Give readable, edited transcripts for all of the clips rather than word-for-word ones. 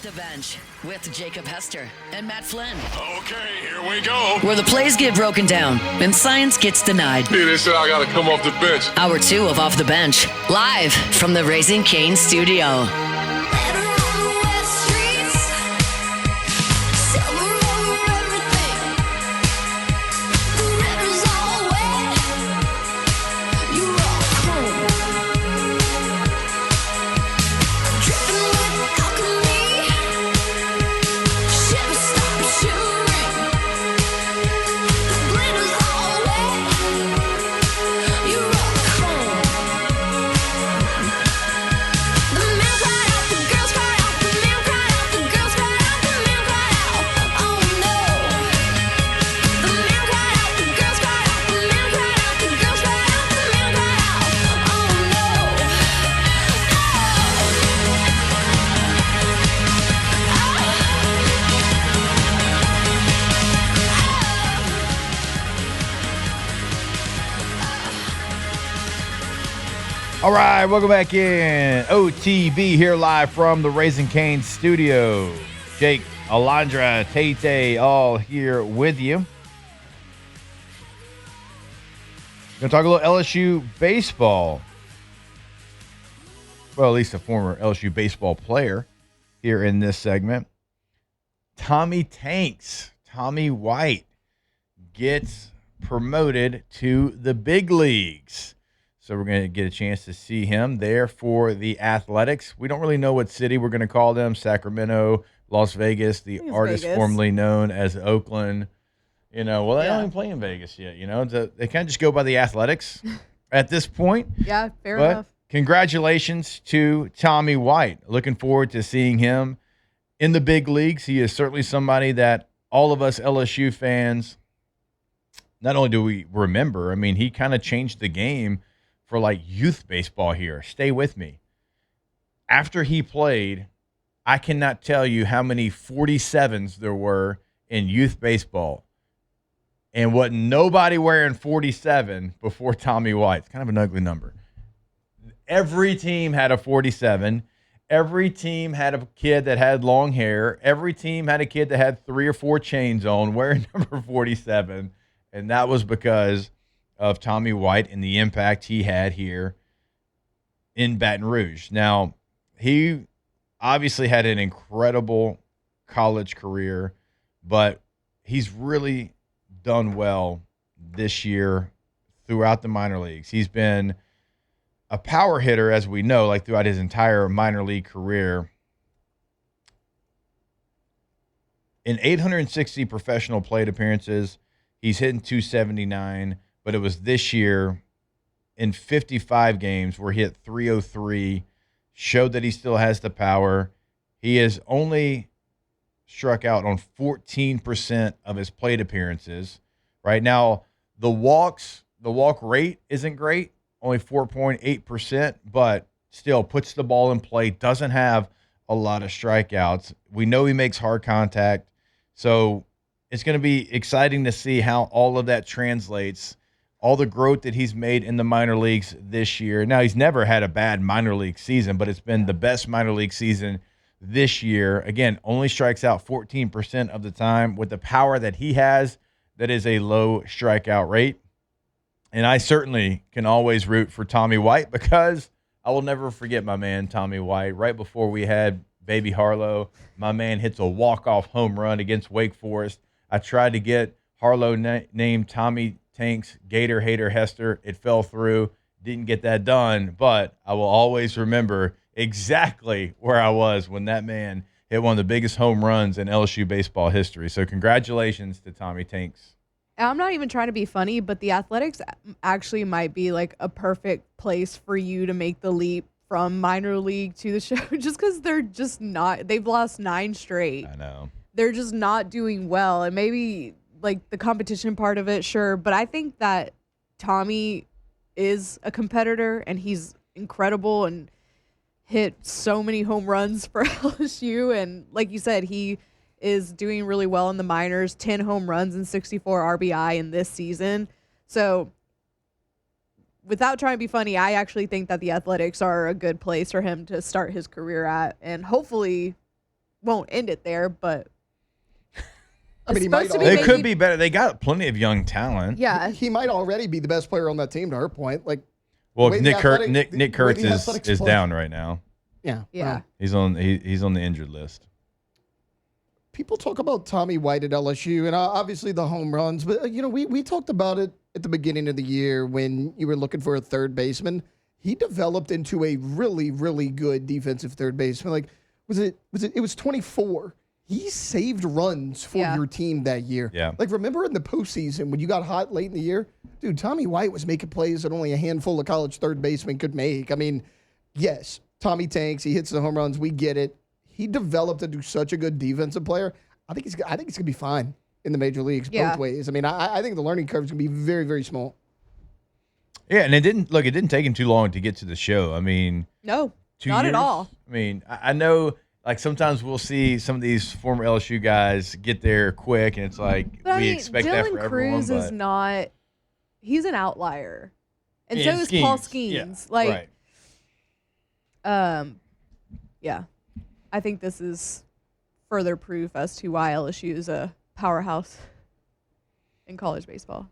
Off the Bench with Jacob Hester and Matt Flynn. Okay, here we go. Where the plays get broken down and science gets denied. Hey, they said I gotta come off the bench. Hour 2 of Off the Bench, live from the Raising Cane studio. All right, welcome back in. OTB here live from the Raising Cane studio. Jake, Alondra, Tate, all here with you. Going to talk a little LSU baseball. Well, at least a former LSU baseball player here in this segment. Tommy White gets promoted to the big leagues. So we're going to get a chance to see him there for the Athletics. We don't really know what city we're going to call them, Sacramento, Las Vegas, the artist formerly known as Oakland. You know, well, they don't even play in Vegas yet, you know. They kind of just go by the Athletics at this point. Yeah, fair enough. Congratulations to Tommy White. Looking forward to seeing him in the big leagues. He is certainly somebody that all of us LSU fans, not only do we remember, I mean, he kind of changed the game for like youth baseball here. Stay with me. After he played, I cannot tell you how many 47s there were in youth baseball. And what nobody wearing 47 before Tommy White. It's kind of an ugly number. Every team had a 47. Every team had a kid that had long hair. Every team had a kid that had 3 or 4 chains on wearing number 47. And that was because of Tommy White and the impact he had here in Baton Rouge. Now, he obviously had an incredible college career, but he's really done well this year throughout the minor leagues. He's been a power hitter, as we know, like throughout his entire minor league career. In 860 professional plate appearances, he's hitting .279. But it was this year in 55 games where he hit .303, showed that he still has the power. He has only struck out on 14% of his plate appearances. Right now, the walk rate isn't great, only 4.8%, but still puts the ball in play, doesn't have a lot of strikeouts. We know he makes hard contact. So it's going to be exciting to see how all of that translates. All the growth that he's made in the minor leagues this year. Now, he's never had a bad minor league season, but it's been the best minor league season this year. Again, only strikes out 14% of the time. With the power that he has, that is a low strikeout rate. And I certainly can always root for Tommy White because I will never forget my man, Tommy White. Right before we had baby Harlow, my man hits a walk-off home run against Wake Forest. I tried to get Harlow named Tommy Tanks, Gator Hater Hester. It fell through. Didn't get that done, but I will always remember exactly where I was when that man hit one of the biggest home runs in LSU baseball history. So congratulations to Tommy Tanks. I'm not even trying to be funny, but the Athletics actually might be like a perfect place for you to make the leap from minor league to the show just because they're just not – they've lost 9 straight. I know. They're just not doing well, and maybe – like the competition part of it, sure. But I think that Tommy is a competitor and he's incredible and hit so many home runs for LSU. And like you said, he is doing really well in the minors, 10 home runs and 64 RBI in this season. So without trying to be funny, I actually think that the Athletics are a good place for him to start his career at. And hopefully won't end it there, but I mean, They could be better. They got plenty of young talent. Yeah. He might already be the best player on that team, to her point. Like, Well, the way Nick the Kurtz athletics is play. down right now. Yeah. Yeah. well, He's on the injured list. people talk about Tommy White at LSU, and obviously the home runs, but we talked about it at the beginning of the year when you were looking for a third baseman. He developed into a really, really good defensive third baseman. Like, it was 24. He saved runs for your team that year. Yeah. Like, remember in the postseason when you got hot late in the year? Dude, Tommy White was making plays that only a handful of college third basemen could make. I mean, yes, Tommy tanks. He hits the home runs. We get it. He developed into such a good defensive player. I think he's going to be fine in the major leagues both ways. I mean, I think the learning curve is going to be very, very small. Yeah, and it didn't take him too long to get to the show. I mean, No, 2 not years. at all. I mean, I know, like, sometimes we'll see some of these former LSU guys get there quick, and it's like But we expect that for Dylan everyone. Cruz is not. He's an outlier, and Yeah, so is Paul Skeens. Skeens. Yeah, right. Yeah, I think this is further proof as to why LSU is a powerhouse in college baseball.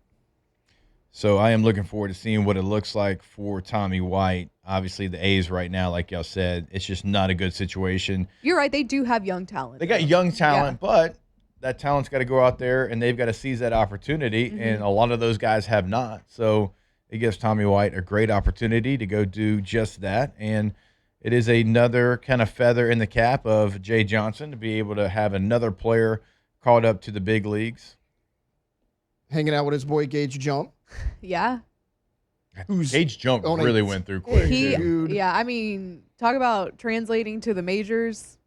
So I am looking forward to seeing what it looks like for Tommy White. Obviously, the A's right now, like y'all said, it's just not a good situation. You're right; they do have young talent. They got young talent, but that talent's got to go out there, and they've got to seize that opportunity, and a lot of those guys have not. So it gives Tommy White a great opportunity to go do just that, and it is another kind of feather in the cap of Jay Johnson to be able to have another player called up to the big leagues. Hanging out with his boy Gage Jump. Yeah. Gage Jump on a- really went through quick. He, too. Dude. yeah, I mean, talk about translating to the majors.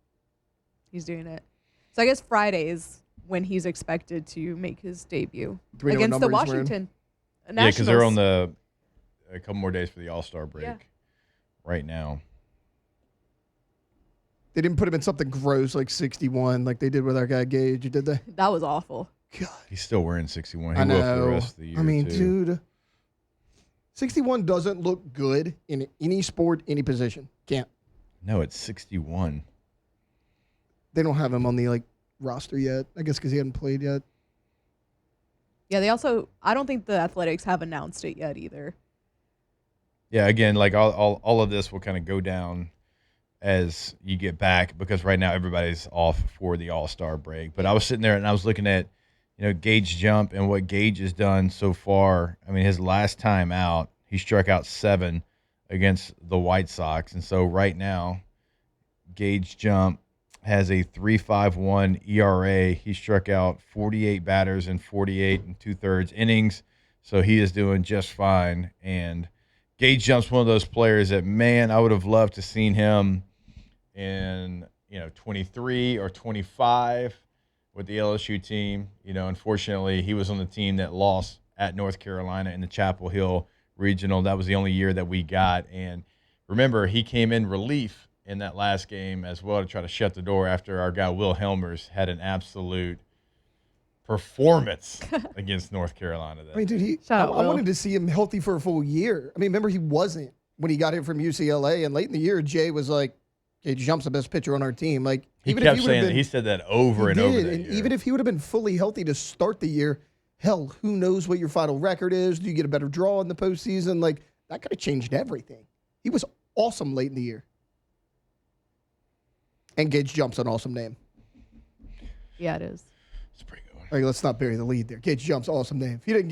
He's doing it. So I guess Friday is when he's expected to make his debut Do we know what against the number he's wearing? Washington Yeah, Nationals. because they're on a couple more days for the All-Star break Yeah. right now. They didn't put him in something gross like 61 like they did with our guy Gage, did they? That was awful. God. He's still wearing 61. He I will for the know. rest of the year, I mean, too. dude, 61 doesn't look good in any sport, any position. Can't. No, it's 61. They don't have him on the roster yet. I guess because he hadn't played yet. Yeah, they also, I don't think the Athletics have announced it yet either. Yeah, again, like all of this will kind of go down as you get back because right now everybody's off for the All-Star break. But I was sitting there and I was looking at, Gage Jump and what Gage has done so far. I mean, his last time out, he struck out 7 against the White Sox. And so right now, Gage Jump has a 3.51 ERA. He struck out 48 batters in 48 and 2/3 innings. So he is doing just fine. And Gage Jump's one of those players that, man, I would have loved to seen him in 23 or 25 with the LSU team. Unfortunately, he was on the team that lost at North Carolina in the Chapel Hill Regional. That was the only year that we got. And remember, he came in relief in that last game as well to try to shut the door after our guy Will Helmers had an absolute performance against North Carolina. I mean, dude, Shout out, I Will. wanted to see him healthy for a full year. I mean, remember, he wasn't when he got here from UCLA. And late in the year, Jay was like, Gage Jump's the best pitcher on our team. Like, He even kept if he would have saying that. been, He said that over and over that and year. even if he would have been fully healthy to start the year, hell, who knows what your final record is? Do you get a better draw in the postseason? Like, that could have changed everything. He was awesome late in the year. And Gage Jump's an awesome name. Yeah, it is. It's a pretty good one. Like, let's not bury the lead there. Gage Jump's an awesome name. If you didn't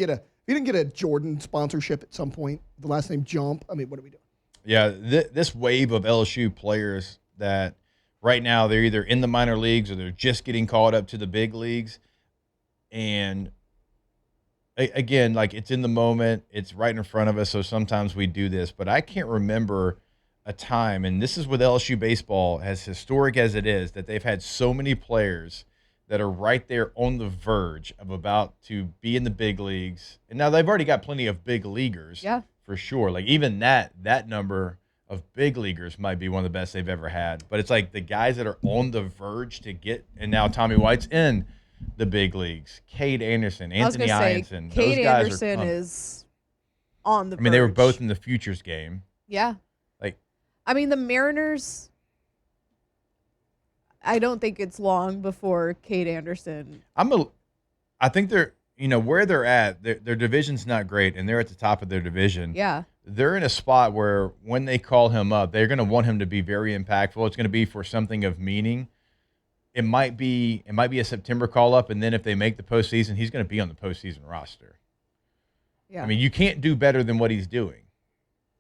get a Jordan sponsorship at some point, the last name Jump, I mean, what are we doing? Yeah, this wave of LSU players that right now they're either in the minor leagues or they're just getting called up to the big leagues. And again, like, it's in the moment, it's right in front of us, so sometimes we do this. But I can't remember a time, and this is with LSU baseball, as historic as it is, that they've had so many players that are right there on the verge of about to be in the big leagues. And now they've already got plenty of big leaguers. Yeah. For sure. Like, even that number of big leaguers might be one of the best they've ever had. But it's like the guys that are on the verge to get, and now Tommy White's in the big leagues. Cade Anderson, I was Anthony gonna say, Ianson. Cade those guys Anderson are is on the I mean, they were verge. both in the futures game. Yeah. Like, I mean, the Mariners, I don't think it's long before Cade Anderson. I think they're, where they're at, their division's not great, and they're at the top of their division. Yeah. They're in a spot where when they call him up, they're going to want him to be very impactful. It's going to be for something of meaning. It might be a September call up, and then if they make the postseason, he's going to be on the postseason roster. Yeah. I mean, you can't do better than what he's doing.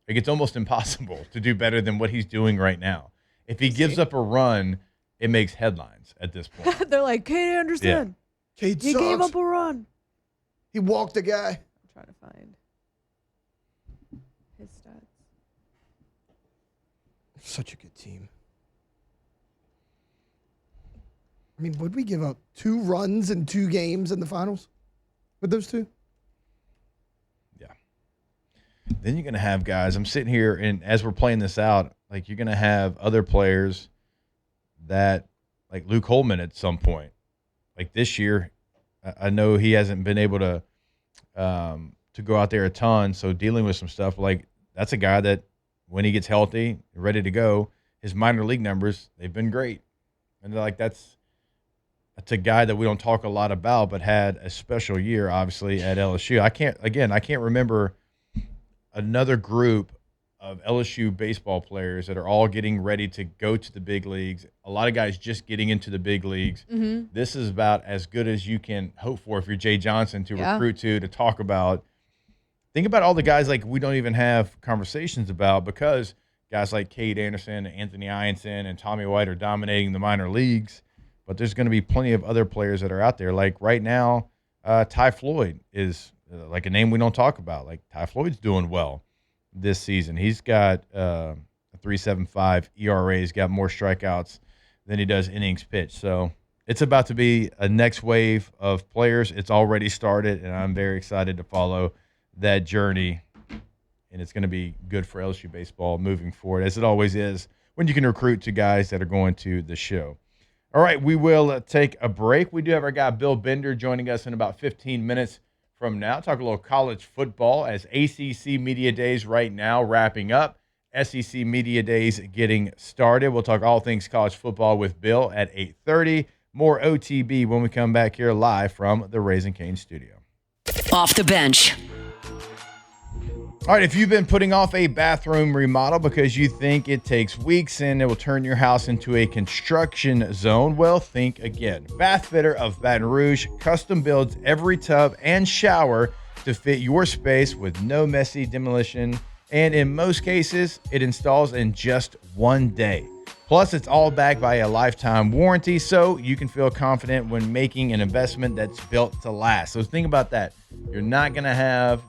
Like, it's almost impossible to do better than what he's doing right now. If he gives up a run, it makes headlines at this point. They're like, Cade Anderson. Yeah. Cade He sucks. gave up a run. He walked a guy. I'm trying to find his stats. Such a good team. I mean, would we give up 2 runs in 2 games in the finals with those two? Yeah. Then you're going to have guys. I'm sitting here, and as we're playing this out, like, you're going to have other players that, like Luke Holman at some point. Like this year, I know he hasn't been able to go out there a ton, so dealing with some stuff. Like, that's a guy that when he gets healthy, ready to go, his minor league numbers, they've been great. And they're like, that's a guy that we don't talk a lot about, but had a special year, obviously, at LSU. I can't remember another group of LSU baseball players that are all getting ready to go to the big leagues. A lot of guys just getting into the big leagues. Mm-hmm. This is about as good as you can hope for if you're Jay Johnson to Yeah. recruit to talk about. Think about all the guys like we don't even have conversations about because guys like Cade Anderson, Anthony Ianson, and Tommy White are dominating the minor leagues. But there's going to be plenty of other players that are out there. Like right now, Ty Floyd is like a name we don't talk about. Like Ty Floyd's doing well this season. He's got a 3.75 ERA. He's got more strikeouts than he does innings pitched. So it's about to be a next wave of players. It's already started, and I'm very excited to follow that journey. And it's going to be good for LSU baseball moving forward, as it always is when you can recruit to guys that are going to the show. All right, we will take a break. We do have our guy Bill Bender joining us in about 15 minutes from now. Talk a little college football as ACC Media Days right now wrapping up. SEC Media Days getting started. We'll talk all things college football with Bill at 8:30. More OTB when we come back here live from the Raising Cane studio. Off the bench. All right, if you've been putting off a bathroom remodel because you think it takes weeks and it will turn your house into a construction zone, well, think again. Bath Fitter of Baton Rouge custom builds every tub and shower to fit your space with no messy demolition, and in most cases, it installs in just 1 day. Plus, it's all backed by a lifetime warranty, so you can feel confident when making an investment that's built to last. So think about that. You're not going to have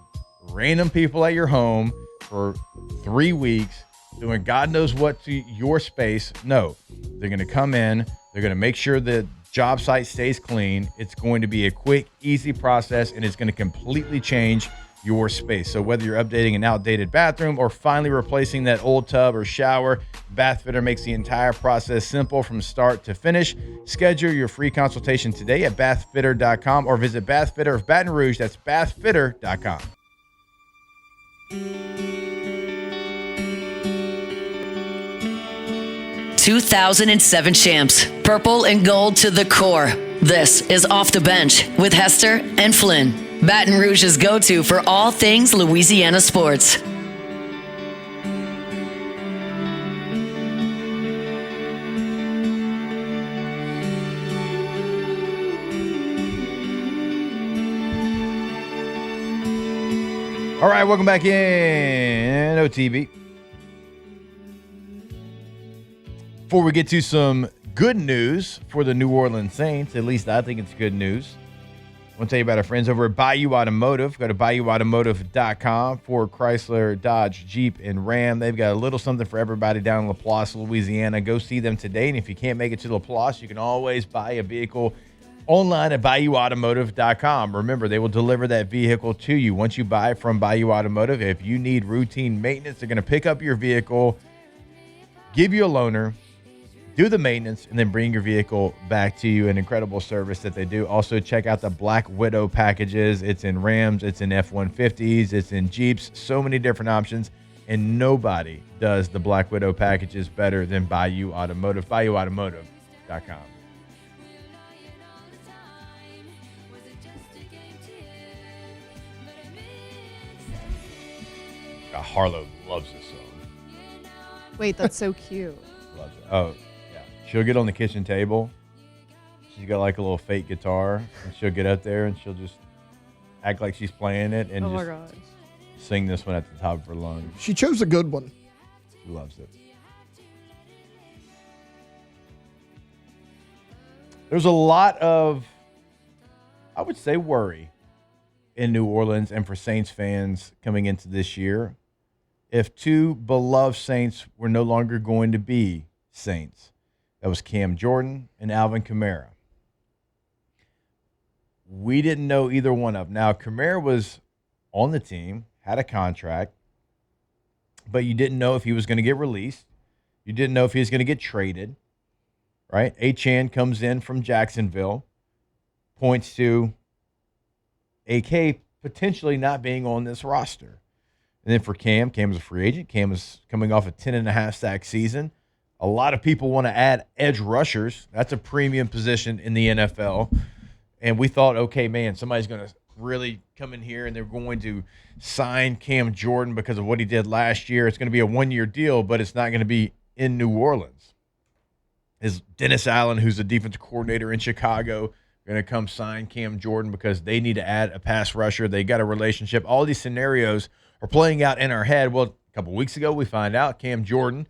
random people at your home for 3 weeks doing God knows what to your space. No, they're going to come in. They're going to make sure the job site stays clean. It's going to be a quick, easy process, and it's going to completely change your space. So whether you're updating an outdated bathroom or finally replacing that old tub or shower, Bath Fitter makes the entire process simple from start to finish. Schedule your free consultation today at bathfitter.com or visit Bath Fitter of Baton Rouge. That's bathfitter.com. 2007 champs, purple and gold to the core. This is Off the Bench with Hester and Flynn, Baton Rouge's go-to for all things Louisiana sports. All right, welcome back in OTB. Before we get to some good news for the New Orleans Saints, at least I think it's good news, I want to tell you about our friends over at Bayou Automotive. Go to BayouAutomotive.com for Chrysler, Dodge, Jeep, and Ram. They've got a little something for everybody down in Laplace, Louisiana. Go see them today, and if you can't make it to Laplace, you can always buy a vehicle online at BayouAutomotive.com. Remember, they will deliver that vehicle to you. Once you buy from Bayou Automotive, if you need routine maintenance, they're going to pick up your vehicle, give you a loaner, do the maintenance, and then bring your vehicle back to you. An incredible service that they do. Also, check out the Black Widow packages. It's in Rams, it's in F-150s, it's in Jeeps, so many different options, and nobody does the Black Widow packages better than Bayou Automotive. BayouAutomotive.com. Harlow loves this song. Wait, that's so cute. Loves it. Oh, yeah. She'll get on the kitchen table. She's got like a little fake guitar, and she'll get up there and she'll just act like she's playing it and Oh my just gosh. sing this one at the top of her lungs. She chose a good one. She loves it. There's a lot of, I would say, worry in New Orleans and for Saints fans coming into this year. If two beloved Saints were no longer going to be Saints, that was Cam Jordan and Alvin Kamara. We didn't know either one of them. Now, Kamara was on the team, had a contract, but you didn't know if he was going to get released. You didn't know if he was going to get traded, right? Achane comes in from Jacksonville, points to AK potentially not being on this roster. And then for Cam was a free agent. Cam was coming off a 10.5 sack season. A lot of people want to add edge rushers. That's a premium position in the NFL. And we thought, okay, man, somebody's going to really come in here and they're going to sign Cam Jordan because of what he did last year. It's going to be a one-year deal, but it's not going to be in New Orleans. Is Dennis Allen, who's the defensive coordinator in Chicago, going to come sign Cam Jordan because they need to add a pass rusher? They got a relationship. All these scenarios are playing out in our head. Well, a couple weeks ago, we find out Cam Jordan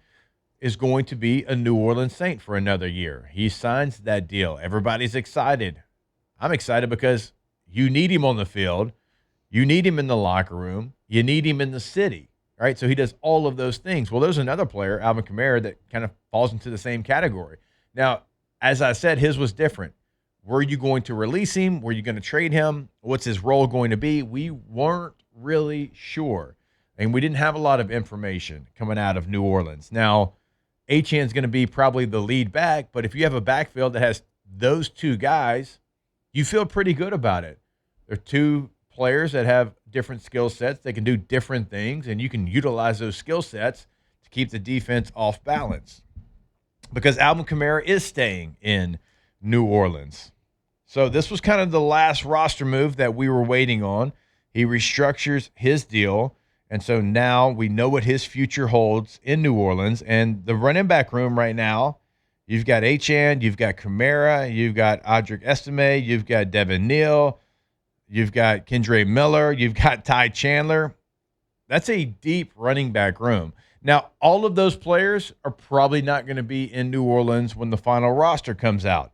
is going to be a New Orleans Saint for another year. He signs that deal. Everybody's excited. I'm excited because you need him on the field. You need him in the locker room. You need him in the city, right? So he does all of those things. Well, there's another player, Alvin Kamara, that kind of falls into the same category. Now, as I said, his was different. Were you going to release him? Were you going to trade him? What's his role going to be? We weren't really sure, and we didn't have a lot of information coming out of New Orleans. Now, Achane's going to be probably the lead back, but if you have a backfield that has those two guys, you feel pretty good about it. They're two players that have different skill sets. They can do different things, and you can utilize those skill sets to keep the defense off balance. Because Alvin Kamara is staying in New Orleans. So this was kind of the last roster move that we were waiting on. He restructures his deal, and so now we know what his future holds in New Orleans. And the running back room right now, you've got Achane, you've got Kamara, you've got Audric Estime, you've got Devin Neal, you've got Kendre Miller, you've got Ty Chandler. That's a deep running back room. Now, all of those players are probably not going to be in New Orleans when the final roster comes out.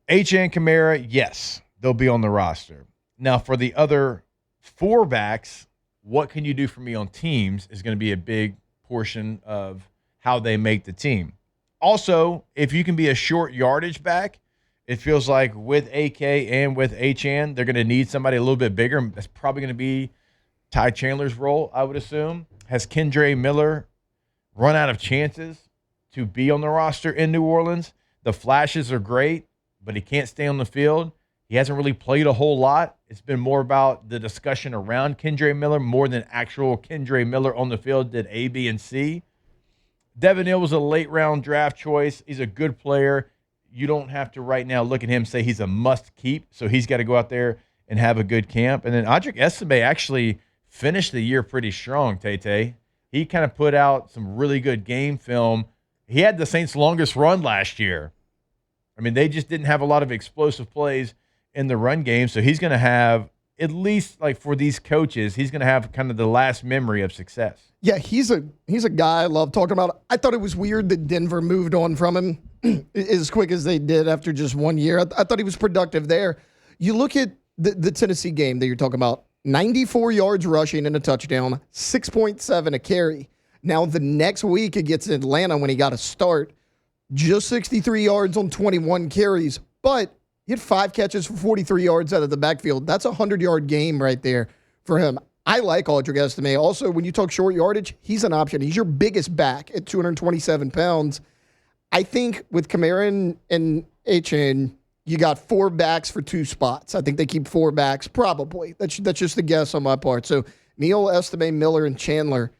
Achane, Kamara, yes, they'll be on the roster. Now, for the other four backs, what can you do for me on teams is going to be a big portion of how they make the team. Also, if you can be a short yardage back, it feels like with AK and with Achane, they're going to need somebody a little bit bigger. That's probably going to be Ty Chandler's role, I would assume. Has Kendre Miller run out of chances to be on the roster in New Orleans? The flashes are great, but he can't stay on the field. He hasn't really played a whole lot. It's been more about the discussion around Kendre Miller more than actual Kendre Miller on the field did A, B, and C. Devin Neal was a late-round draft choice. He's a good player. You don't have to right now look at him and say he's a must-keep, so he's got to go out there and have a good camp. And then Audric Estime actually finished the year pretty strong, Tay. He kind of put out some really good game film. He had the Saints' longest run last year. I mean, they just didn't have a lot of explosive plays in the run game, so he's going to have, at least like for these coaches, he's going to have kind of the last memory of success. Yeah, he's a guy I love talking about. I thought it was weird that Denver moved on from him as quick as they did after just 1 year. I thought he was productive there. You look at the Tennessee game that you're talking about, 94 yards rushing and a touchdown, 6.7 a carry. Now the next week against Atlanta when he got a start, just 63 yards on 21 carries, but he had 5 catches for 43 yards out of the backfield. That's a 100-yard game right there for him. I like Audric Estime. Also, when you talk short yardage, he's an option. He's your biggest back at 227 pounds. I think with Kamara and Achane, you got 4 backs for 2 spots. I think they keep 4 backs, probably. That's just a guess on my part. So Neal, Estime, Miller, and Chandler.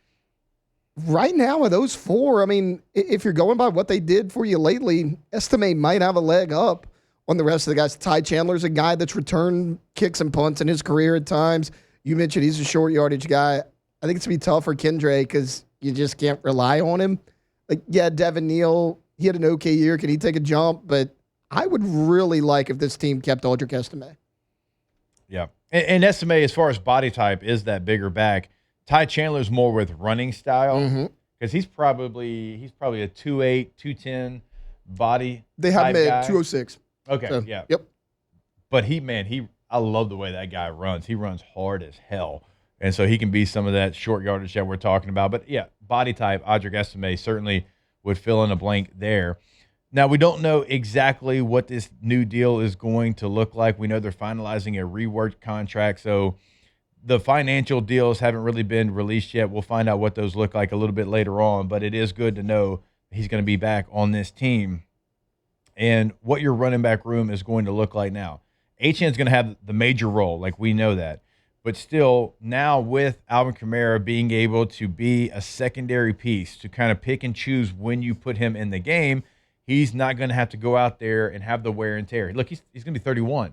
right now, of those four, I mean, if you're going by what they did for you lately, Estime might have a leg up on the rest of the guys. Ty Chandler's a guy that's returned kicks and punts in his career at times. You mentioned he's a short yardage guy. I think it's going to be tough for Kendre because you just can't rely on him. Like, yeah, Devin Neal, he had an okay year. Can he take a jump? But I would really like if this team kept Aldrich Estime. Yeah. And Estime, as far as body type, is that bigger back. Ty Chandler's more with running style because he's probably a 2'8", 210 body. They have him guy. at 206. Okay, So, yeah. Yep. But I love the way that guy runs. He runs hard as hell. And so he can be some of that short yardage that we're talking about. But yeah, body type, Audric Estime certainly would fill in a blank there. Now, we don't know exactly what this new deal is going to look like. We know they're finalizing a reworked contract. So the financial deals haven't really been released yet. We'll find out what those look like a little bit later on. But it is good to know he's going to be back on this team and what your running back room is going to look like now. Achane's going to have the major role, like we know that. But still, now with Alvin Kamara being able to be a secondary piece to kind of pick and choose when you put him in the game, he's not going to have to go out there and have the wear and tear. Look, he's going to be 31,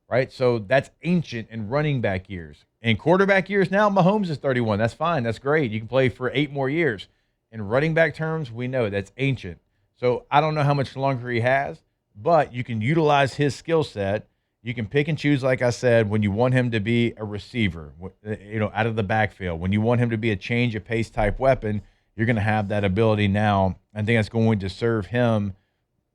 right? So that's ancient in running back years. In quarterback years now, Mahomes is 31. That's fine. That's great. You can play for 8 more years. In running back terms, we know that's ancient. So I don't know how much longer he has, but you can utilize his skill set. You can pick and choose, like I said, when you want him to be a receiver, out of the backfield. When you want him to be a change of pace type weapon, you're going to have that ability now. I think that's going to serve him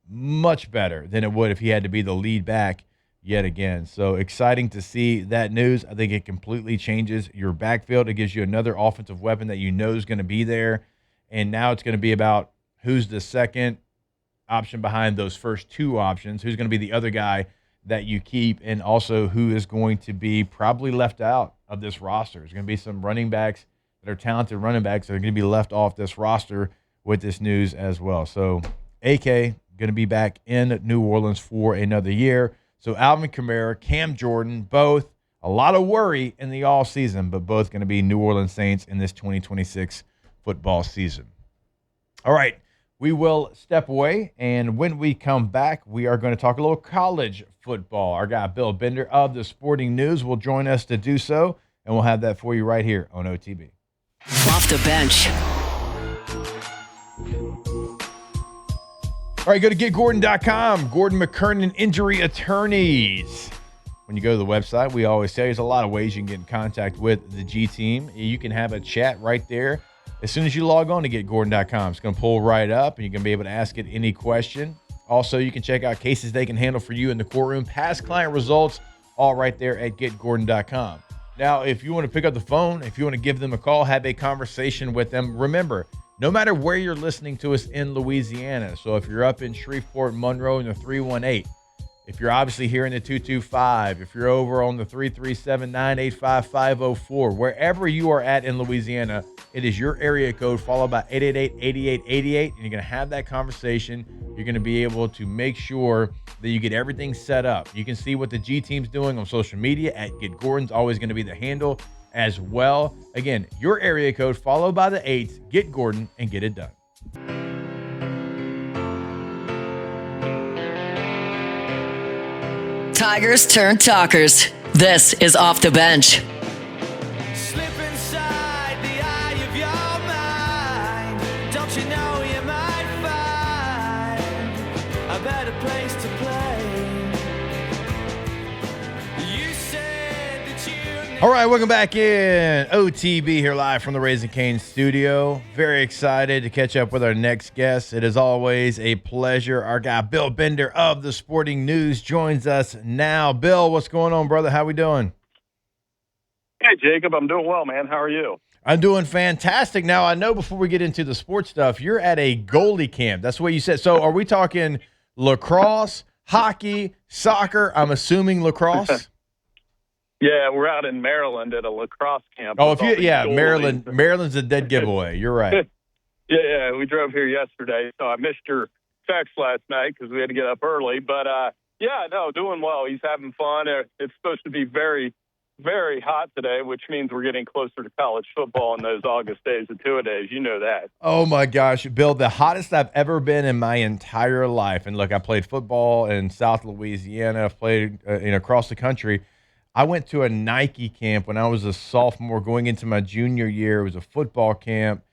much better than it would if he had to be the lead back yet again. So exciting to see that news. I think it completely changes your backfield. It gives you another offensive weapon that you know is going to be there. And now it's going to be about who's the second option behind those first two options, who's going to be the other guy that you keep, and also who is going to be probably left out of this roster. There's going to be some running backs that are talented running backs that are going to be left off this roster with this news as well. So AK going to be back in New Orleans for another year. So Alvin Kamara, Cam Jordan, both a lot of worry in the all season, but both going to be New Orleans Saints in this 2026 football season. All right, we will step away, and when we come back, we are going to talk a little college football. Our guy Bill Bender of the Sporting News will join us to do so, and we'll have that for you right here on OTB. Off the bench. All right, go to getgordon.com. Gordon McKernan Injury Attorneys. When you go to the website, we always say there's a lot of ways you can get in contact with the G team. You can have a chat right there. As soon as you log on to getgordon.com, it's going to pull right up, and you're going to be able to ask it any question. Also, you can check out cases they can handle for you in the courtroom, past client results, all right there at getgordon.com. Now, if you want to pick up the phone, if you want to give them a call, have a conversation with them, remember, no matter where you're listening to us in Louisiana, so if you're up in Shreveport, Monroe in the 318, if you're obviously here in the 225, if you're over on the 337-985-504, wherever you are at in Louisiana, it is your area code followed by 888-8888, and you're going to have that conversation. You're going to be able to make sure that you get everything set up. You can see what the G team's doing on social media at Get Gordon's always going to be the handle as well. Again, your area code followed by the 8s, Get Gordon, and get it done. Tigers turn talkers. This is Off the Bench. Slip inside the eye of your mind. Don't you know you might find a better place to play? You said that you. All right, welcome back in. OTB here live from the Raising Cane studio. Very excited to catch up with our next guest. It is always a pleasure. Our guy Bill Bender of the Sporting News joins us now. Bill, what's going on, brother? How we doing? Hey, Jacob. I'm doing well, man. How are you? I'm doing fantastic. Now, I know before we get into the sports stuff, you're at a goalie camp. That's what you said. So are we talking lacrosse, hockey, soccer? I'm assuming lacrosse? Yeah, we're out in Maryland at a lacrosse camp. Oh, with all these goalies. Maryland's a dead giveaway. You're right. Yeah, we drove here yesterday, so I missed your text last night because we had to get up early. But, yeah, no, doing well. He's having fun. It's supposed to be very very hot today, which means we're getting closer to college football in those August days and two-a-days. You know that. Oh my gosh, Bill, the hottest I've ever been in my entire life. And look, I played football in South Louisiana. I've played across the country. I went to a Nike camp when I was a sophomore going into my junior year. It was a football camp,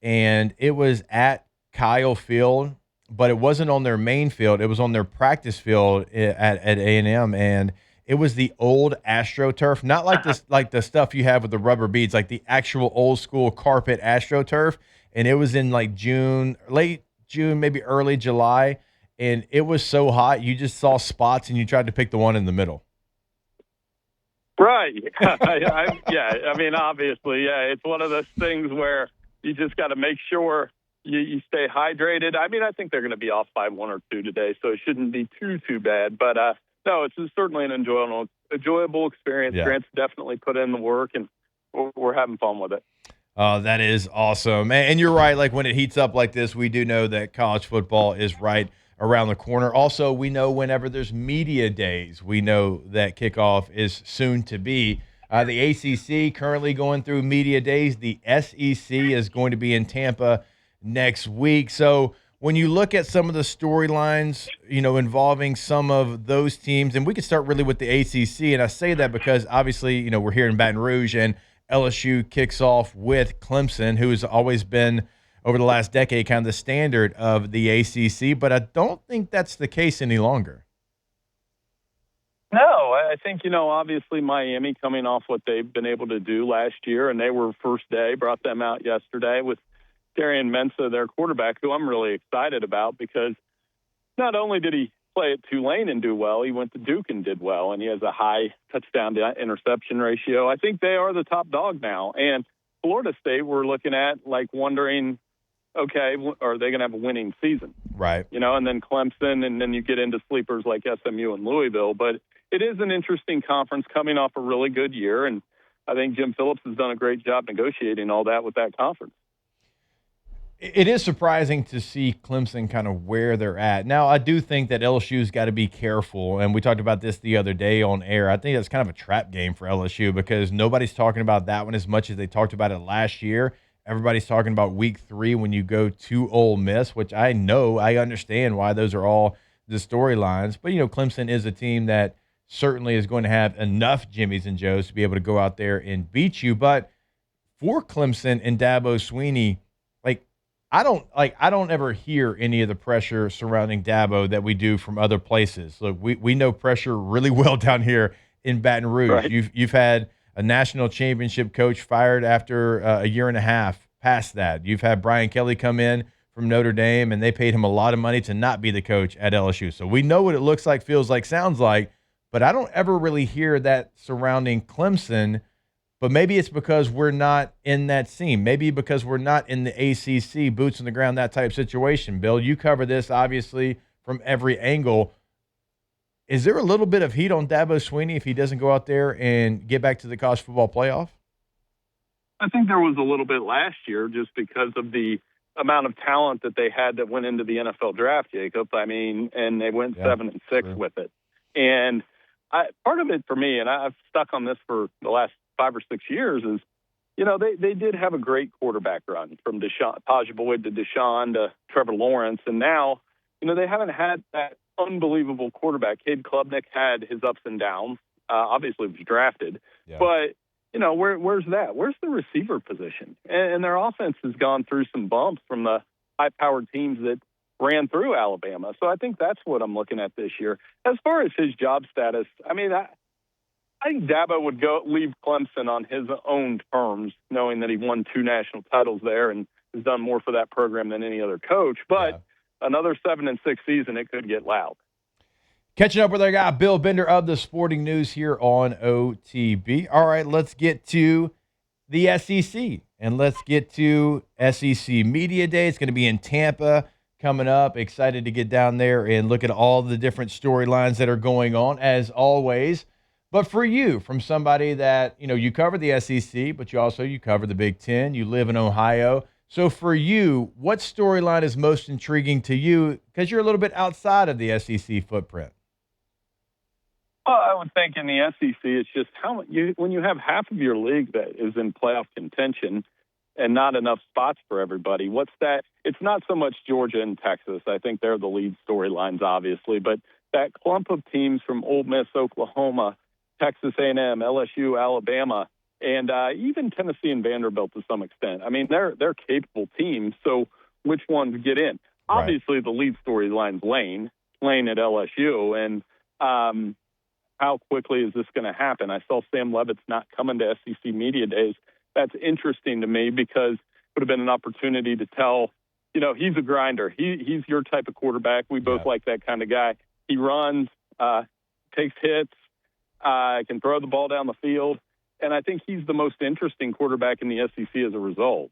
and it was at Kyle Field, but it wasn't on their main field. It was on their practice field at A&M, and it was the old AstroTurf, not like this, like the stuff you have with the rubber beads, like the actual old school carpet AstroTurf. And it was in like June, late June, maybe early July, and it was so hot you just saw spots, and you tried to pick the one in the middle. Right. I mean, obviously, it's one of those things where you just got to make sure you stay hydrated. I mean, I think they're going to be off by 1 or 2 today, so it shouldn't be too bad. But no, it's certainly an enjoyable experience. Yeah. Grant's definitely put in the work, and we're having fun with it. Oh, that is awesome. And you're right. Like when it heats up like this, we do know that college football is right around the corner. Also, we know whenever there's media days, we know that kickoff is soon to be. The ACC currently going through media days. The SEC is going to be in Tampa next week. So when you look at some of the storylines, involving some of those teams, and we could start really with the ACC, and I say that because obviously, we're here in Baton Rouge, and LSU kicks off with Clemson, who has always been, over the last decade, kind of the standard of the ACC, but I don't think that's the case any longer. No, I think, obviously Miami coming off what they've been able to do last year, and they were first day, brought them out yesterday with Darian Mensah, their quarterback, who I'm really excited about because not only did he play at Tulane and do well, he went to Duke and did well, and he has a high touchdown to interception ratio. I think they are the top dog now. And Florida State, we're looking at wondering, okay, are they going to have a winning season? Right. And then Clemson, and then you get into sleepers like SMU and Louisville. But it is an interesting conference coming off a really good year, and I think Jim Phillips has done a great job negotiating all that with that conference. It is surprising to see Clemson kind of where they're at. Now, I do think that LSU's got to be careful, and we talked about this the other day on air. I think that's kind of a trap game for LSU because nobody's talking about that one as much as they talked about it last year. Everybody's talking about week 3 when you go to Ole Miss, which I understand why those are all the storylines. But, Clemson is a team that certainly is going to have enough Jimmies and Joes to be able to go out there and beat you. But for Clemson and Dabo Swinney, I don't ever hear any of the pressure surrounding Dabo that we do from other places. Look, we know pressure really well down here in Baton Rouge. Right. You've had a national championship coach fired after a year and a half past that. You've had Brian Kelly come in from Notre Dame, and they paid him a lot of money to not be the coach at LSU. So we know what it looks like, feels like, sounds like, but I don't ever really hear that surrounding Clemson. But maybe it's because we're not in that scene. Maybe because we're not in the ACC, boots on the ground, that type of situation. Bill, you cover this, obviously, from every angle. Is there a little bit of heat on Dabo Swinney if he doesn't go out there and get back to the college football playoff? I think there was a little bit last year just because of the amount of talent that they had that went into the NFL draft, Jacob. I mean, and they went 7-6 with it. And part of it for me, and I've stuck on this for the last 5 or 6 years, is, they did have a great quarterback run from Tajah Boyd to Deshaun to Trevor Lawrence. And now, they haven't had that unbelievable quarterback. Cade Klubnik had his ups and downs. Obviously was drafted. Yeah. But, where's that? Where's the receiver position? And their offense has gone through some bumps from the high-powered teams that ran through Alabama. So I think that's what I'm looking at this year. As far as his job status, I mean, I think Dabo would leave Clemson on his own terms, knowing that he won 2 national titles there and has done more for that program than any other coach. But another 7-6 season, it could get loud. Catching up with our guy, Bill Bender of the Sporting News here on OTB. All right, let's get to the SEC, and let's get to SEC Media Day. It's going to be in Tampa coming up. Excited to get down there and look at all the different storylines that are going on, as always. But for you, from somebody that, you cover the SEC, but you cover the Big Ten, you live in Ohio. So for you, what storyline is most intriguing to you? Because you're a little bit outside of the SEC footprint. Well, I would think in the SEC, it's just when you have half of your league that is in playoff contention and not enough spots for everybody. What's that? It's not so much Georgia and Texas. I think they're the lead storylines, obviously, but that clump of teams from Ole Miss, Oklahoma, Texas A&M, LSU, Alabama, and even Tennessee and Vanderbilt to some extent. I mean, they're capable teams. So which ones get in? Right. Obviously, the lead storyline's Lane at LSU, and how quickly is this going to happen? I saw Sam Levitt's not coming to SEC Media Days. That's interesting to me because it would have been an opportunity to tell, he's a grinder. He's your type of quarterback. We both like that kind of guy. He runs, takes hits, can throw the ball down the field. And I think he's the most interesting quarterback in the SEC as a result.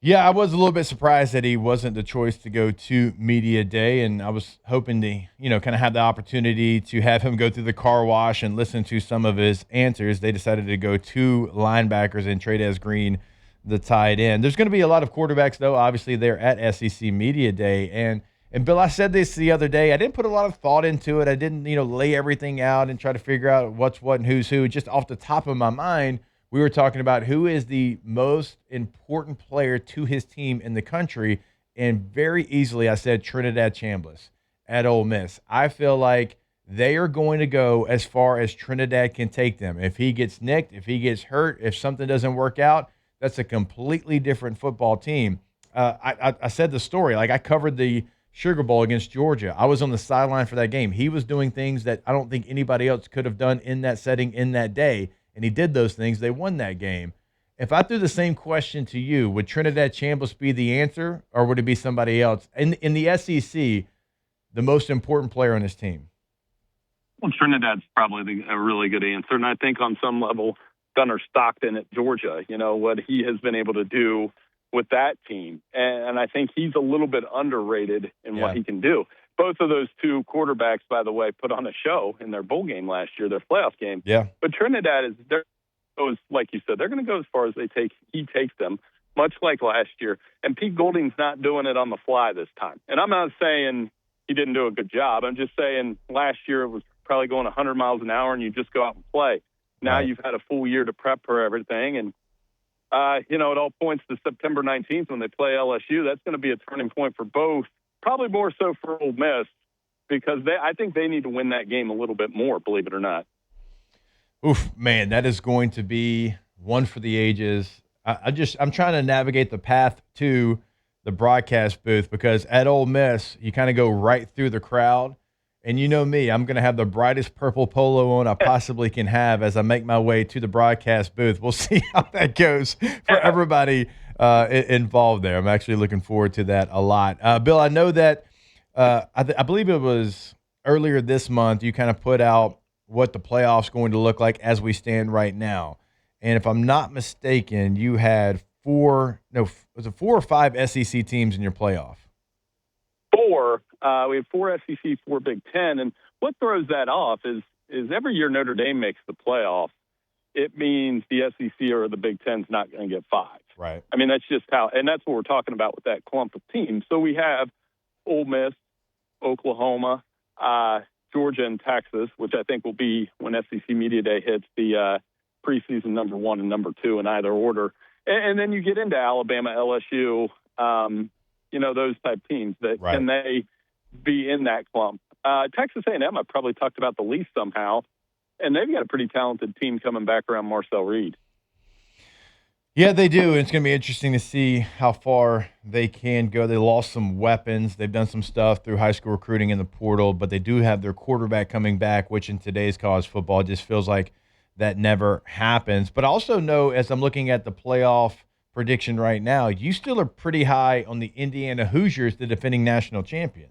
Yeah, I was a little bit surprised that he wasn't the choice to go to Media Day, and I was hoping to, kind of have the opportunity to have him go through the car wash and listen to some of his answers. They decided to go 2 linebackers and Trey'Dez Green, the tight end. There's going to be a lot of quarterbacks, though, obviously, there at SEC Media Day. And Bill, I said this the other day. I didn't put a lot of thought into it. I didn't, lay everything out and try to figure out what's what and who's who. Just off the top of my mind, we were talking about who is the most important player to his team in the country, and very easily I said Trinidad Chambliss at Ole Miss. I feel like they are going to go as far as Trinidad can take them. If he gets nicked, if he gets hurt, if something doesn't work out, that's a completely different football team. I said the story. Like, I covered the Sugar Bowl against Georgia. I was on the sideline for that game. He was doing things that I don't think anybody else could have done in that setting in that day. And he did those things. They won that game. If I threw the same question to you, would Trinidad Chambliss be the answer, or would it be somebody else? In the SEC, the most important player on his team? Well, Trinidad's probably a really good answer. And I think on some level, Gunnar Stockton at Georgia, what he has been able to do with that team. And I think he's a little bit underrated in what he can do. Both of those 2 quarterbacks, by the way, put on a show in their bowl game last year, their playoff game. Yeah. But Trinidad goes, like you said, they're going to go as far as he takes them, much like last year. And Pete Golding's not doing it on the fly this time. And I'm not saying he didn't do a good job. I'm just saying last year it was probably going 100 miles an hour and you just go out and play. Now you've had a full year to prep for everything. And, it all points to September 19th when they play LSU. That's going to be a turning point for both. Probably more so for Ole Miss because I think they need to win that game a little bit more, believe it or not. Oof, man, that is going to be one for the ages. I'm trying to navigate the path to the broadcast booth because at Ole Miss, you kind of go right through the crowd. And you know me, I'm going to have the brightest purple polo on I possibly can have as I make my way to the broadcast booth. We'll see how that goes for everybody involved there. I'm actually looking forward to that a lot. Bill, I know that I believe it was earlier this month you kind of put out what the playoffs going to look like as we stand right now. And if I'm not mistaken, you had 4 or 5 SEC teams in your playoff? 4. We have 4 SEC, 4 Big Ten. And what throws that off is every year Notre Dame makes the playoffs, it means the SEC or the Big Ten's not going to get 5. Right. I mean, that's just and that's what we're talking about with that clump of teams. So we have Ole Miss, Oklahoma, Georgia, and Texas, which I think will be when SEC Media Day hits the preseason number 1 and number 2 in either order. And then you get into Alabama, LSU, those type teams that can they be in that clump. Texas A&M, I probably talked about the least somehow, and they've got a pretty talented team coming back around Marcel Reed. Yeah, they do. It's going to be interesting to see how far they can go. They lost some weapons. They've done some stuff through high school recruiting in the portal, but they do have their quarterback coming back, which in today's college football just feels like that never happens. But I also know, as I'm looking at the playoff prediction right now, you still are pretty high on the Indiana Hoosiers, the defending national champion.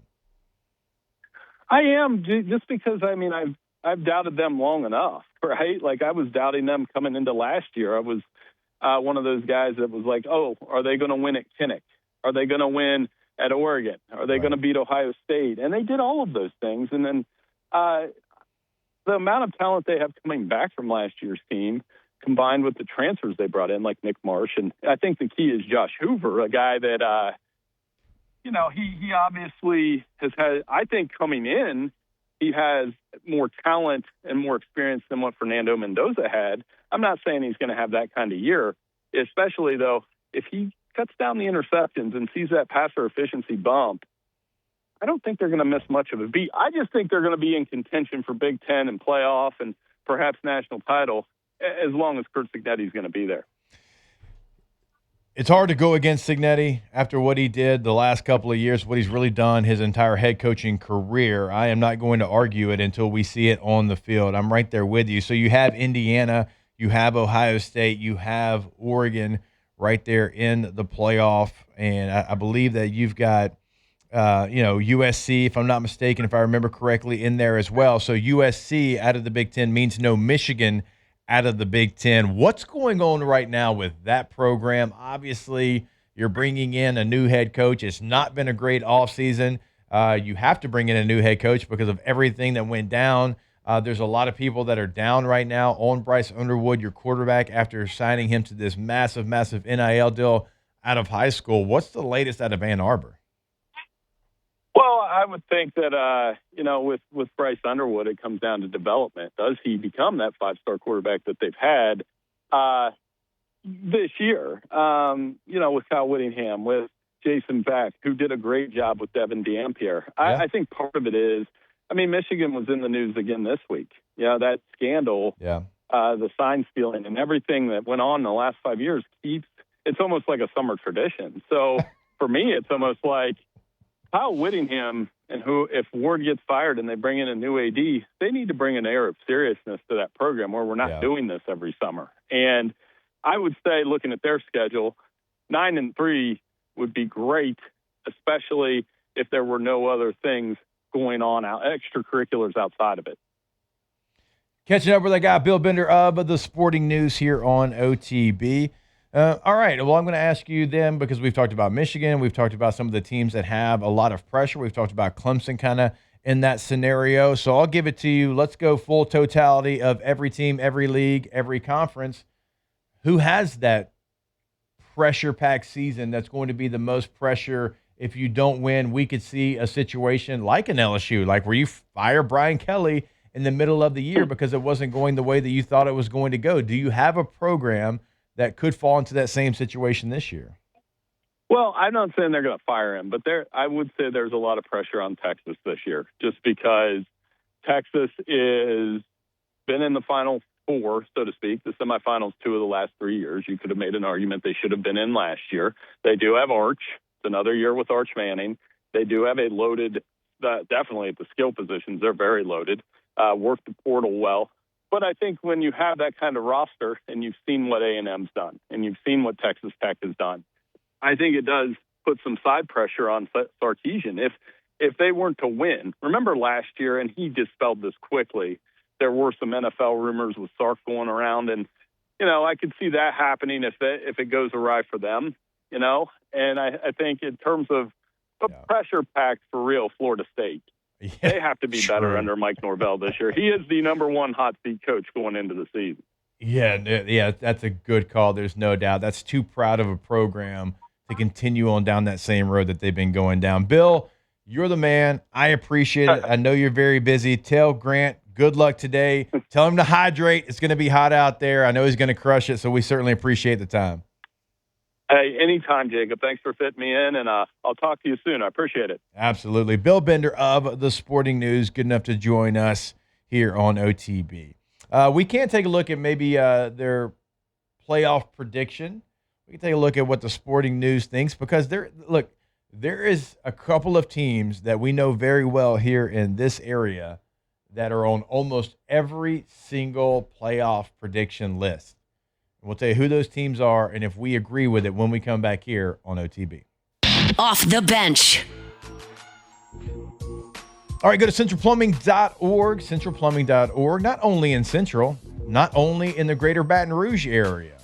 I am, just because, I've doubted them long enough, right? Like, I was doubting them coming into last year. I was one of those guys that was like, oh, are they going to win at Kinnick? Are they going to win at Oregon? Are they going to beat Ohio State? And they did all of those things. And then the amount of talent they have coming back from last year's team, combined with the transfers they brought in, like Nick Marsh. And I think the key is Josh Hoover, a guy that, he obviously has had, I think coming in, he has more talent and more experience than what Fernando Mendoza had. I'm not saying he's going to have that kind of year, especially, though, if he cuts down the interceptions and sees that passer efficiency bump. I don't think they're going to miss much of a beat. I just think they're going to be in contention for Big Ten and playoff and perhaps national title as long as Curt Cignetti's going to be there. It's hard to go against Cignetti after what he did the last couple of years, what he's really done his entire head coaching career. I am not going to argue it until we see it on the field. I'm right there with you. So you have Indiana, you have Ohio State, you have Oregon right there in the playoff, and I believe that you've got USC, if I'm not mistaken, if I remember correctly, in there as well. So USC out of the Big Ten means no Michigan out of the Big Ten. What's going on right now with that program? Obviously, you're bringing in a new head coach. It's not been a great offseason. You have to bring in a new head coach because of everything that went down. There's a lot of people that are down right now on Bryce Underwood, your quarterback, after signing him to this massive, massive NIL deal out of high school. What's the latest out of Ann Arbor? Well, I would think that, with Bryce Underwood, it comes down to development. Does he become that five-star quarterback that they've had this year? With Kyle Whittingham, with Jason Beck, who did a great job with Devin Dampierre. Yeah. I think part of it is, Michigan was in the news again this week. That scandal, the sign stealing and everything that went on in the last 5 years it's almost like a summer tradition. So for me, it's almost like, Kyle Whittingham, and if Ward gets fired and they bring in a new AD, they need to bring an air of seriousness to that program where we're not doing this every summer. And I would say, looking at their schedule, 9-3 would be great, especially if there were no other things going on, extracurriculars outside of it. Catching up with that guy, Bill Bender of the Sporting News here on OTB. All right. Well, I'm going to ask you then, because we've talked about Michigan. We've talked about some of the teams that have a lot of pressure. We've talked about Clemson kind of in that scenario. So I'll give it to you. Let's go full totality of every team, every league, every conference. Who has that pressure-packed season that's going to be the most pressure? If you don't win, we could see a situation like an LSU, like where you fire Brian Kelly in the middle of the year because it wasn't going the way that you thought it was going to go. Do you have a program that could fall into that same situation this year? Well, I'm not saying they're going to fire him, but I would say there's a lot of pressure on Texas this year, just because Texas is been in the Final Four, so to speak, the semifinals 2 of the last 3 years. You could have made an argument they should have been in last year. They do have Arch. It's another year with Arch Manning. They do have a loaded, definitely at the skill positions, they're very loaded, work the portal well. But I think when you have that kind of roster and you've seen what A&M's done and you've seen what Texas Tech has done, I think it does put some side pressure on Sarkisian. If they weren't to win, remember last year, and he dispelled this quickly, there were some NFL rumors with Sark going around, and, I could see that happening if it goes awry for them, And I think in terms of a pressure packed for real Florida State, they have to be better under Mike Norvell this year. He is the number one hot seat coach going into the season. Yeah, that's a good call. There's no doubt. That's too proud of a program to continue on down that same road that they've been going down. Bill, you're the man. I appreciate it. I know you're very busy. Tell Grant good luck today. Tell him to hydrate. It's going to be hot out there. I know he's going to crush it, so we certainly appreciate the time. Hey, anytime, Jacob. Thanks for fitting me in, and I'll talk to you soon. I appreciate it. Absolutely. Bill Bender of the Sporting News, good enough to join us here on OTB. We can take a look at maybe their playoff prediction. We can take a look at what the Sporting News thinks, because there is a couple of teams that we know very well here in this area that are on almost every single playoff prediction list. We'll tell you who those teams are and if we agree with it when we come back here on OTB. Off the bench. All right, go to centralplumbing.org, centralplumbing.org, not only in Central, not only in the greater Baton Rouge area.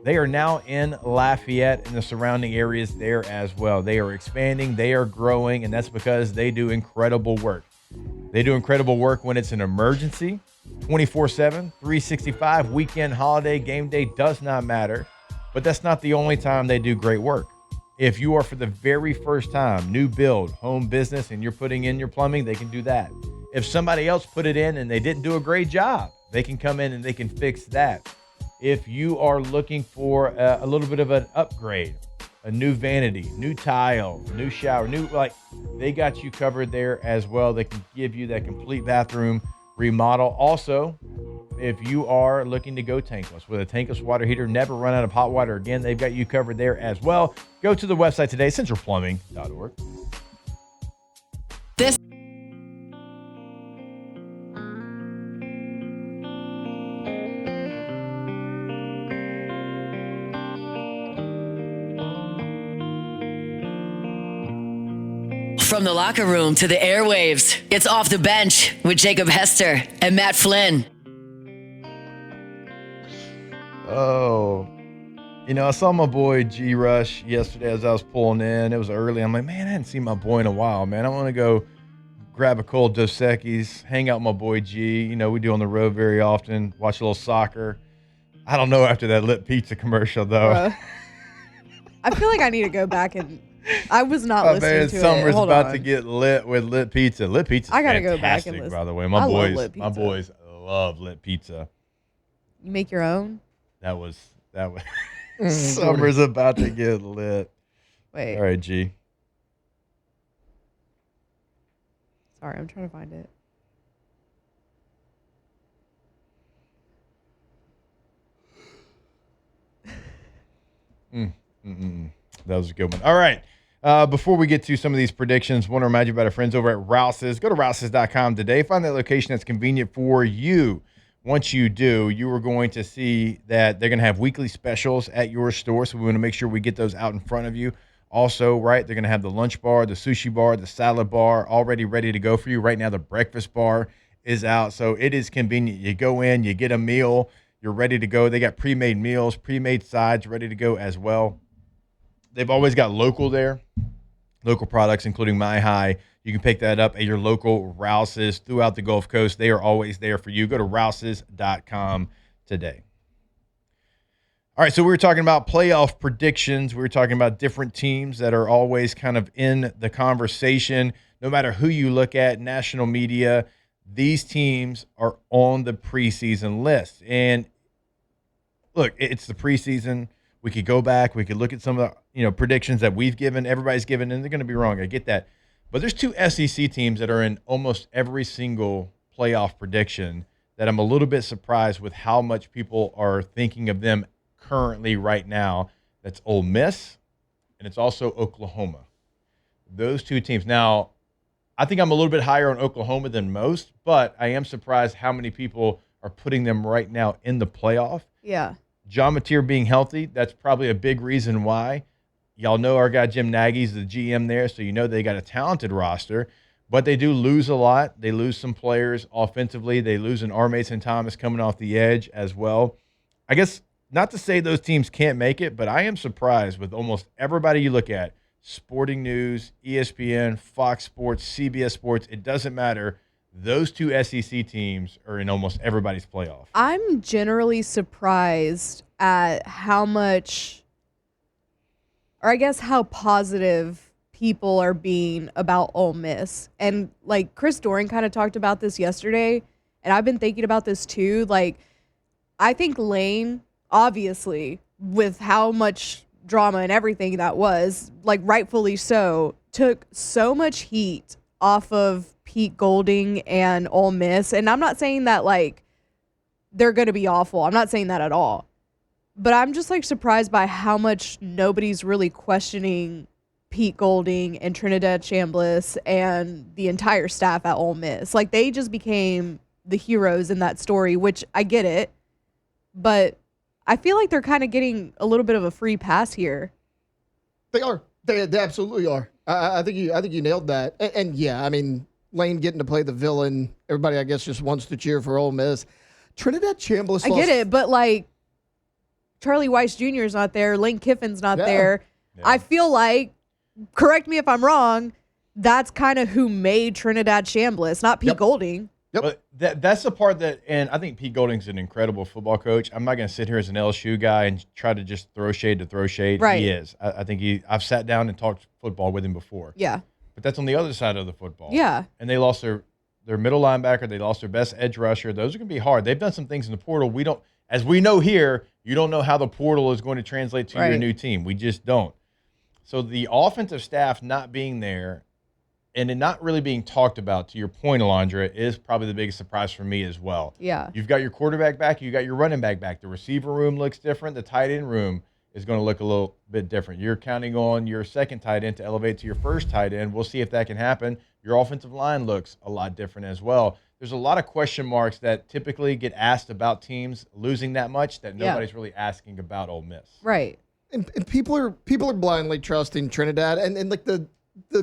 They are now in Lafayette and the surrounding areas there as well. They are expanding, they are growing, and that's because they do incredible work. They do incredible work when it's an emergency, 24/7, 365, weekend, holiday, game day, does not matter. But that's not the only time they do great work. If you are for the very first time, new build, home business, and you're putting in your plumbing, they can do that. If somebody else put it in and they didn't do a great job, they can come in and they can fix that. If you are looking for a little bit of an upgrade, a new vanity, new tile, new shower, they got you covered there as well. They can give you that complete bathroom remodel. Also, if you are looking to go tankless with a tankless water heater, never run out of hot water again, they've got you covered there as well. Go to the website today, centralplumbing.org. This From the locker room to the airwaves, it's Off the Bench with Jacob Hester and Matt Flynn. Oh, I saw my boy G Rush yesterday as I was pulling in. It was early. I'm like, man, I hadn't seen my boy in a while, man. I want to go grab a cold Dos Equis, hang out with my boy G. We do on the road very often, watch a little soccer. I don't know after that Lit Pizza commercial, though. I feel like I need to go back and I was not listening man, to summer's it. Hold about on. to get lit with Lit Pizza. Lit Pizza. I gotta go back and listen. By the way, I love Lit my Pizza. boys love Lit Pizza. You make your own? That was. Summer's about to get lit. Wait. All right, G. Sorry, I'm trying to find it. That was a good one. All right. Before we get to some of these predictions, I want to remind you about our friends over at Rouse's. Go to Rouse's.com today. Find that location that's convenient for you. Once you do, you are going to see that they're going to have weekly specials at your store, so we want to make sure we get those out in front of you. Also, right, they're going to have the lunch bar, the sushi bar, the salad bar already ready to go for you. Right now, the breakfast bar is out, so it is convenient. You go in, you get a meal, you're ready to go. They got pre-made meals, pre-made sides ready to go as well. They've always got local there, local products, including My High. You can pick that up at your local Rouse's throughout the Gulf Coast. They are always there for you. Go to Rouse's.com today. All right, so we were talking about playoff predictions. We were talking about different teams that are always kind of in the conversation. No matter who you look at, national media, these teams are on the preseason list. And look, it's the preseason. We could go back. We could look at some of the predictions that we've given, everybody's given, and they're going to be wrong. I get that. But there's two SEC teams that are in almost every single playoff prediction that I'm a little bit surprised with how much people are thinking of them currently right now. That's Ole Miss, and it's also Oklahoma. Those two teams. Now, I think I'm a little bit higher on Oklahoma than most, but I am surprised how many people are putting them right now in the playoff. Yeah. John Mateer being healthy, that's probably a big reason why. Y'all know our guy Jim Nagy's the GM there, so you know they got a talented roster. But they do lose a lot. They lose some players offensively. They lose an R. Mason Thomas coming off the edge as well. I guess not to say those teams can't make it, but I am surprised with almost everybody you look at. Sporting News, ESPN, Fox Sports, CBS Sports, it doesn't matter. Those two SEC teams are in almost everybody's playoff. I'm generally surprised at how much, or I guess how positive people are being about Ole Miss. And like Chris Doran kind of talked about this yesterday, and I've been thinking about this too. Like, I think Lane, obviously, with how much drama and everything that was, like rightfully so, took so much heat off of Pete Golding and Ole Miss. And I'm not saying that like they're going to be awful. I'm not saying that at all. But I'm just like surprised by how much nobody's really questioning Pete Golding and Trinidad Chambliss and the entire staff at Ole Miss. Like, they just became the heroes in that story, which I get it. But I feel like they're kind of getting a little bit of a free pass here. They are. They absolutely are. I think you nailed that. And yeah, I mean, Lane getting to play the villain. Everybody, I guess, just wants to cheer for Ole Miss. Trinidad Chambliss. I get it, but like Charlie Weiss Jr. is not there. Lane Kiffin's not there. Yeah. I feel like, correct me if I'm wrong, that's kind of who made Trinidad Chambliss, not Pete Golding. Yep. But that's the part that, and I think Pete Golding's an incredible football coach. I'm not going to sit here as an LSU guy and try to just throw shade to throw shade. Right. He is. I think I've sat down and talked football with him before. Yeah. But that's on the other side of the football. Yeah. And they lost their middle linebacker. They lost their best edge rusher. Those are going to be hard. They've done some things in the portal. We don't, as we know here, you don't know how the portal is going to translate to your new team. We just don't. So the offensive staff not being there and it not really being talked about, to your point, Alondra, is probably the biggest surprise for me as well. Yeah. You've got your quarterback back. You got your running back back. The receiver room looks different. The tight end room is going to look a little bit different. You're counting on your second tight end to elevate to your first tight end. We'll see if that can happen. Your offensive line looks a lot different as well. There's a lot of question marks that typically get asked about teams losing that much that nobody's really asking about Ole Miss. Right. And people are blindly trusting Trinidad, and like the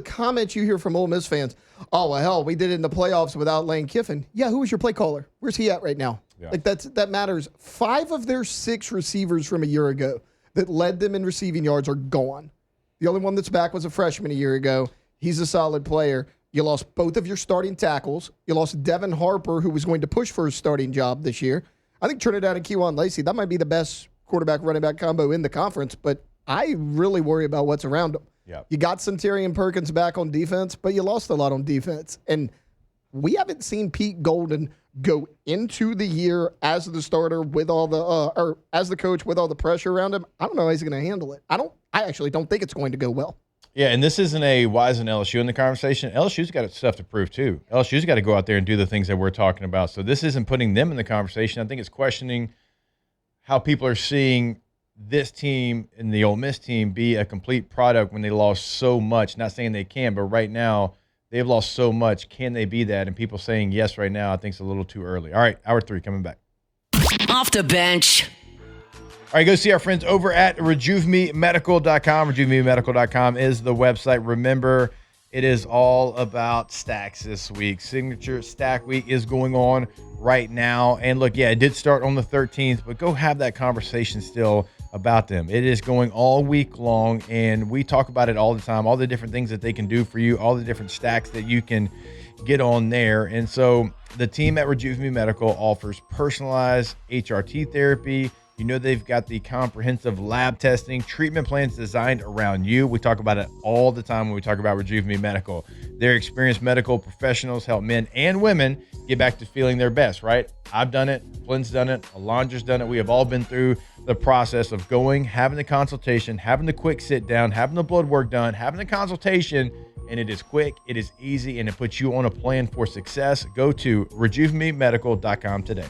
comments you hear from Ole Miss fans, oh well, hell, we did it in the playoffs without Lane Kiffin. Yeah, who was your play caller? Where's he at right now? Yeah. Like that matters. 5 of their 6 receivers from a year ago that led them in receiving yards are gone. The only one that's back was a freshman a year ago. He's a solid player. You lost both of your starting tackles. You lost Devin Harper, who was going to push for his starting job this year. I think Trinidad and Kejuan Lacey, that might be the best quarterback-running back combo in the conference, but I really worry about what's around them. Yep. You got Centurion Perkins back on defense, but you lost a lot on defense. And we haven't seen Pete Golden go into the year as the starter with all the or as the coach with all the pressure around him. I don't know how he's going to handle it. I actually don't think it's going to go well. Yeah, and this isn't a why isn't LSU in the conversation. LSU's got stuff to prove too. LSU's got to go out there and do the things that we're talking about. So this isn't putting them in the conversation. I think it's questioning how people are seeing this team and the Ole Miss team be a complete product when they lost so much. Not saying they can, but right now they've lost so much. Can they be that? And people saying yes right now, I think it's a little too early. All right, hour 3 coming back. Off the bench. All right, go see our friends over at RejuveMeMedical.com. RejuveMeMedical.com is the website. Remember, it is all about stacks this week. Signature Stack Week is going on right now. And look, yeah, it did start on the 13th, but go have that conversation still about them. It is going all week long, and we talk about it all the time, all the different things that they can do for you, all the different stacks that you can get on there. And so the team at Rejuve Me Medical offers personalized HRT therapy. You know, they've got the comprehensive lab testing, treatment plans designed around you. We talk about it all the time when we talk about Rejuve Me Medical. Their experienced medical professionals help men and women get back to feeling their best, right? I've done it. Flynn's done it. Alondra's done it. We have all been through the process of going, having the consultation, having the quick sit down, having the blood work done, having the consultation, and it is quick, it is easy, and it puts you on a plan for success. Go to RejuveMeMedical.com today.